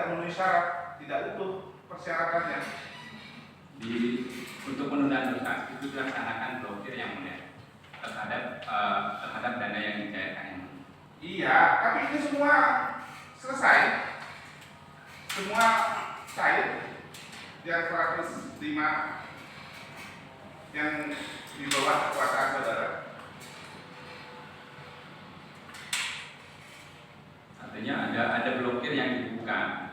memenuhi syarat, tidak utuh persyaratannya. Untuk penundaan berkas itu dilaksanakan blokir yang mulia terhadap dana yang dicairkan yang mulia. Iya, tapi ini semua selesai, semua cair. Yang 105 yang di bawah kekuasaan saudara. Artinya ada blokir yang dibuka,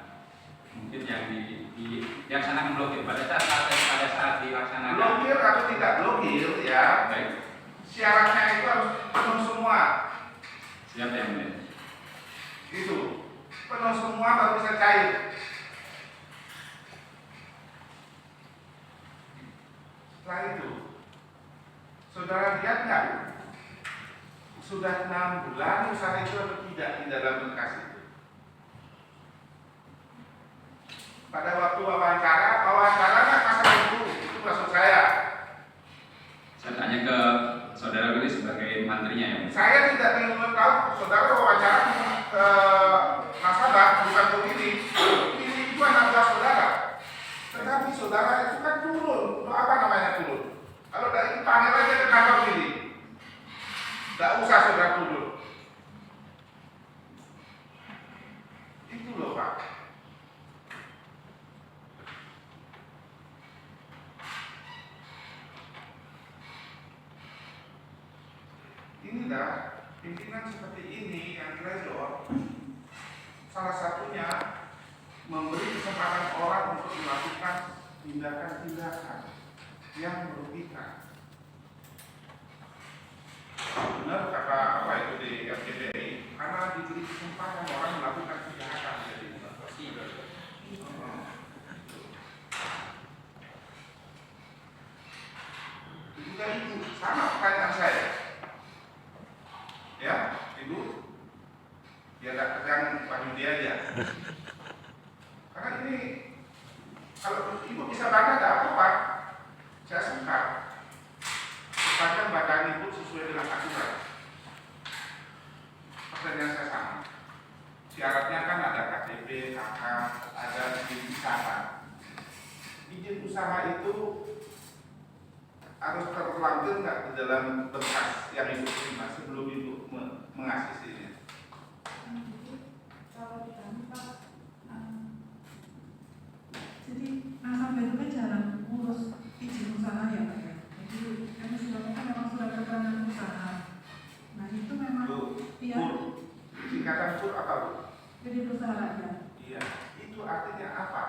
mungkin yang dilaksanakan blokir pada saat dilaksanakan. Blokir atau tidak blokir ya? Baik. Syaratnya itu harus penuh semua. Siapa yang mulia? Itu penuh semua baru bisa cair. Setelah itu, saudara lihat nggak? Sudah 6 bulan usaha itu atau tidak di dalam berkas itu? Pada waktu wawancara nggak masalah itu maksud saya. Saya tanya ke saudara Willy sebagai mantrinya ya. Saya tidak ingin tahu saudara wawancara nasabah bukan begini. Ini itu anak buah saudara. Tetapi saudara itu kan turun. Untuk apa namanya turun? Kalau dari panggil aja ke kantor sini. Tidak usah saudara turun. Itu loh Pak. Inilah pimpinan seperti ini yang teledor. Salah satunya memberi kesempatan orang untuk melakukan tindakan-tindakan yang merugikan. Benar kata apa itu di RCTI, karena diberi kesempatan orang melakukan kejahatan jadi juga itu sama pertanyaan saya. Ya, Ibu, dia tak tegang Pak Yudi aja. Karena ini kalau Ibu bisa baca tidak apa-apa, saya suka. Sepanjang bacaan Ibu sesuai dengan aturan. Pertanyaan saya sama. Syaratnya kan ada KTP, KK, ada izin usaha. Izin usaha itu harus terlampir nggak di dalam berkas yang Ibu terima sebelum Ibu mengasisinya? Kalau di kami Pak, jadi nasabah itu kan jarang ngurus izin usaha ya Pak ya. Jadi kami sudah kan memang sudah keterangan usaha. Nah itu memang ya. Singkatan PUR apa Bu? Jadi usaha ya. Iya, itu artinya apa?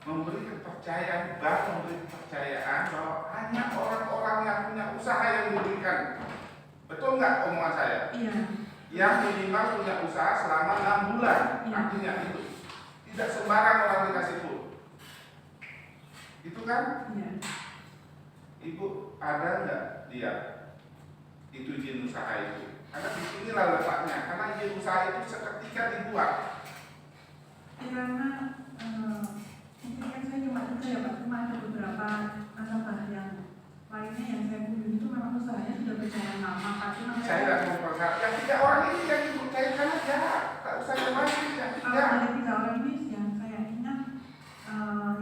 Memberi kepercayaan, memberi kepercayaan bahwa hanya orang-orang yang punya usaha yang diberikan. Betul nggak omongan saya? Iya. Yang minimal punya usaha selama 6 bulan. Iya. Artinya itu. Tidak sembarang orang dikasih PUR. Itu kan? Iya. Ibu ada nggak dia itu izin usaha itu? Karena di sinilah letaknya. Karena izin usaha itu seketika dibuat. Ya, karena mungkin kan saya cuma juga ya Pak, cuma ada beberapa nasabah yang lainnya yang saya kunjungi itu memang usahanya sudah berjalan lama Pak. Saya tidak mau percaya. Yang 3 orang ini yang Ibu cairkan aja. Tak usah yang lain. Yang 3. Dari 3 orang ini yang saya ingat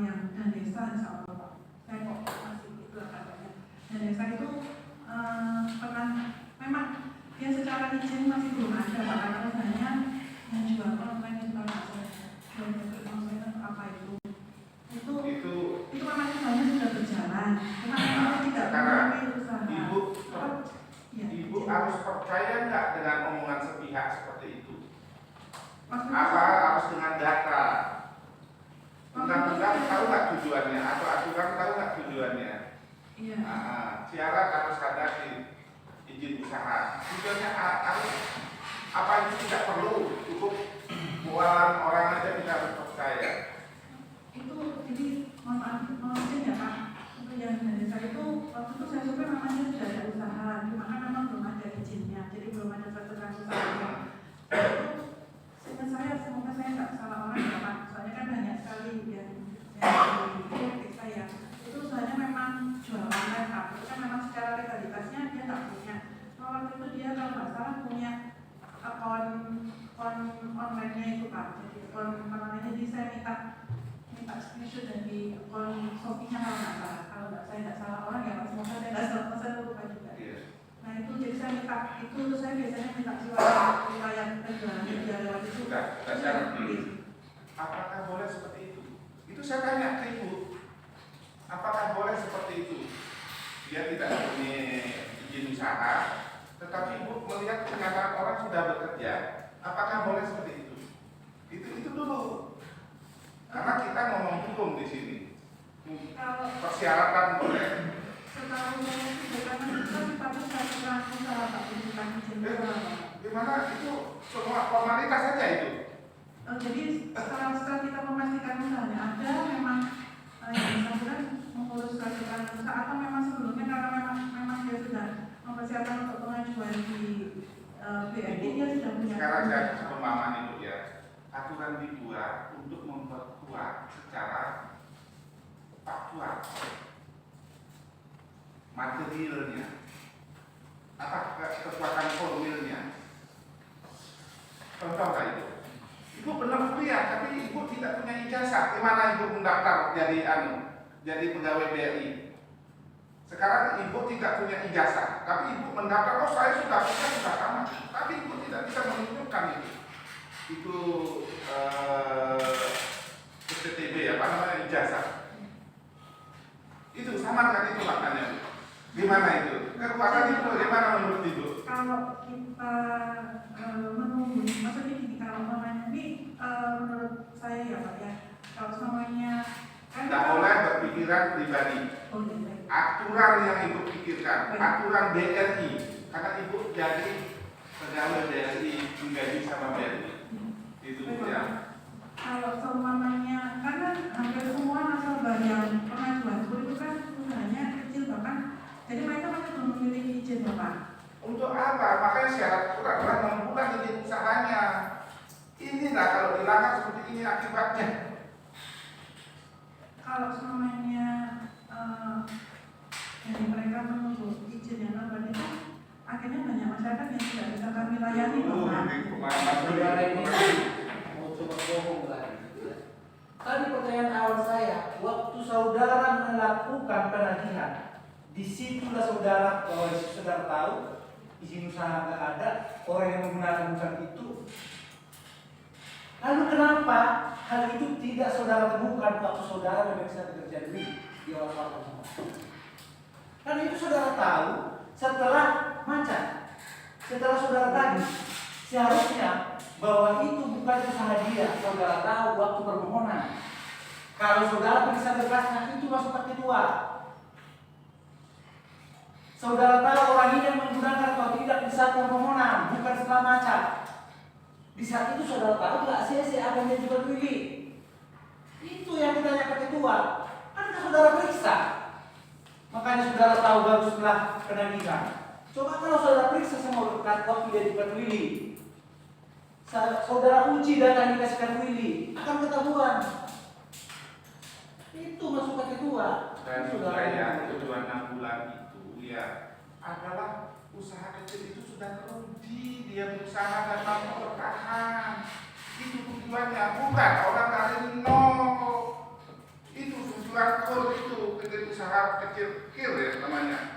yang dan desa insya Allah Pak. Saya kok masih itu katanya. Dan desa itu pernah memang dia secara izin masih belum ada Pak, karena rasanya yang jual online itu kan apa itu memang usahanya sudah berjalan, cuma memang tidak memiliki usaha. Ibu harus percaya nggak dengan omongan sepihak seperti itu? Maksudnya, apa harus dengan data? Undang-undang tahu nggak tujuannya? Atau aturan tahu nggak tujuannya? Iya. Syarat harus ada di izin usaha. Tujuannya harus apa itu tidak perlu cukup bualan orang aja kita harus percaya. Itu jadi mohon izin ya Pak, untuk yang desa itu waktu itu saya survei namanya sudah ada usaha, cuma kan memang belum ada izinnya, jadi belum ada keterangan usahanya. Itu seingat saya, semoga saya nggak salah orang ya Pak, soalnya kan banyak sekali yang di saya. Itu usahanya memang jual online Pak, itu kan memang secara legalitasnya dia nggak punya. Waktu itu dia kalau nggak salah punya akun online-nya itu Pak, jadi jadi saya minta screenshot dari akun Shopee-nya kalau saya nggak salah orang ya Pak, semoga saya nggak salah, saya lupa juga. Nah itu jadi saya minta itu, saya biasanya minta riwayat penjualannya dia lewat itu. Sudah sekarang. Apakah boleh seperti itu? Itu saya tanya ke Ibu. Apakah boleh seperti itu? Dia tidak punya izin usaha, tetapi Ibu melihat kenyataan orang sudah bekerja. Apakah boleh seperti itu? Itu dulu. Karena kita ngomong hukum di sini. Persyaratan boleh. Setahu saya itu karena kita dipakai satu rangka usaha Pak, bukan izin usaha. Gimana itu semua formalitas saja itu? Jadi setelah kita memastikan usahanya ada memang yang bersangkutan mengurus surat keterangan usaha atau memang sebelumnya karena memang dia sudah mempersiapkan untuk pengajuan di BRI dia sudah punya. Sekarang saya pemahaman itu ya, aturan dibuat untuk memperkuat secara faktual materialnya, apa kekuatan formilnya. Contoh kayak itu. Ibu benar kuliah, tapi ibu tidak punya ijazah. Gimana ibu mendaftar jadi pegawai BRI? Sekarang ibu tidak punya ijazah, tapi ibu mendaftar. Oh saya sudah sama, tapi ibu tidak bisa menunjukkan itu STTB apa namanya ijazah. Itu sama dengan itu maknanya. Gimana itu? Kekuatan itu bagaimana menurut ibu? Kalau kita menunggu, maksudnya gini, kalau namanya ini menurut saya ya Pak ya, kalau semuanya tidak boleh berpikiran pribadi. Aturan yang ibu pikirkan, aturan BRI, karena ibu jadi pegawai BRI, menggaji sama BRI. Itu ya. Kalau semuanya, karena hampir semua nasabah yang pengajuan itu kan usahanya kecil bahkan, jadi mereka masih belum memiliki izin ya Pak. Untuk apa? Makanya syarat aturan adalah 6 bulan izin usahanya. Inilah kalau dilanggar seperti ini akibatnya. Kalau semuanya jadi mereka menunggu izin yang lambat itu, akhirnya banyak masyarakat yang tidak bisa kami layani Pak. Saudara ini mau coba bohong lagi. Tadi pertanyaan awal saya, waktu saudara melakukan penagihan, disitulah saudara, kalau saudara tahu izin usaha nggak ada, orang yang menggunakan bukan itu. Lalu kenapa hal itu tidak saudara temukan waktu saudara memeriksa pekerjaan ini di awal-awal? Karena itu saudara tahu setelah macet, setelah saudara tagih, seharusnya bahwa itu bukan usaha dia. Saudara tahu waktu permohonan. Kalau saudara periksa berkasnya itu masuk part kedua. Saudara tahu orang ini yang menggunakan atau tidak di saat permohonan, bukan setelah macet. Di saat itu saudara tahu nggak ACC akan diajukan willy. Itu yang ditanya ke ketua. Kan saudara periksa. Makanya saudara tahu baru setelah penagihan. Coba kalau saudara periksa semua berkat waktu diajukan willy. Saudara uji data yang dikasihkan willy, akan ketahuan. Itu masuk ke ketua. Dan saya tujuan 6 bulan itu ya adalah usaha kecil itu sudah teruji, dia berusaha dan mampu bertahan. Itu tujuannya, bukan orang dari nol. Itu tujuan core itu, usaha kecil ya namanya.